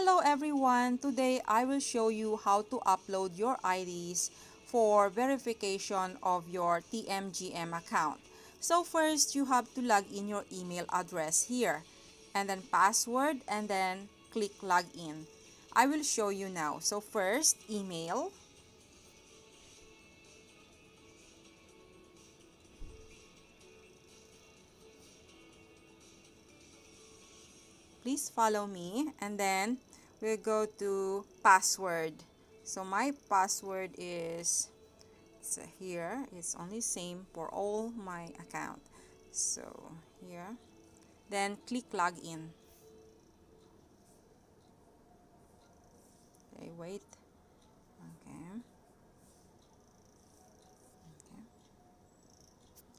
Hello everyone! Today I will show you how to upload your IDs for verification of your TMGM account. So first, you have to log in your email address here, and then password, and then click login. I will show you now. So first, email. Please follow me, and then we'll go to password. So my password is here. It's only same for all my account. So here, then click login. Okay, wait. Okay.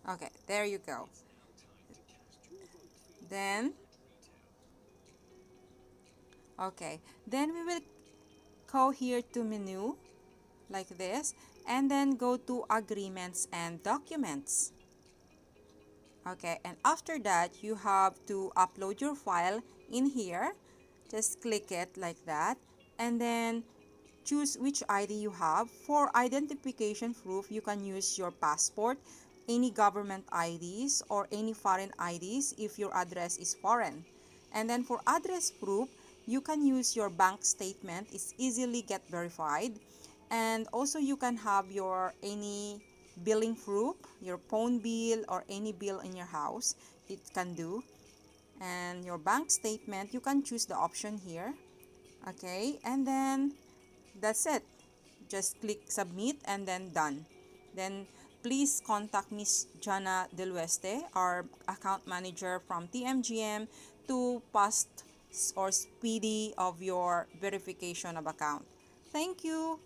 Okay, there you go. Then then we will go here to menu like this, and then go to agreements and documents. Okay, and after that you have to upload your file in here. Just click it like that, and then choose which ID you have. For identification proof, you can use your passport, any government IDs, or any foreign IDs if your address is foreign. And then for address proof, you can use your bank statement. It's easily get verified. And also you can have your any billing proof, your phone bill or any bill in your house. It can do. And your bank statement, you can choose the option here. Okay, and then that's it. Just click submit and then done. Then please contact Miss Jana Del Weste, our account manager from TMGM, to fast or speedy of your verification of account. Thank you.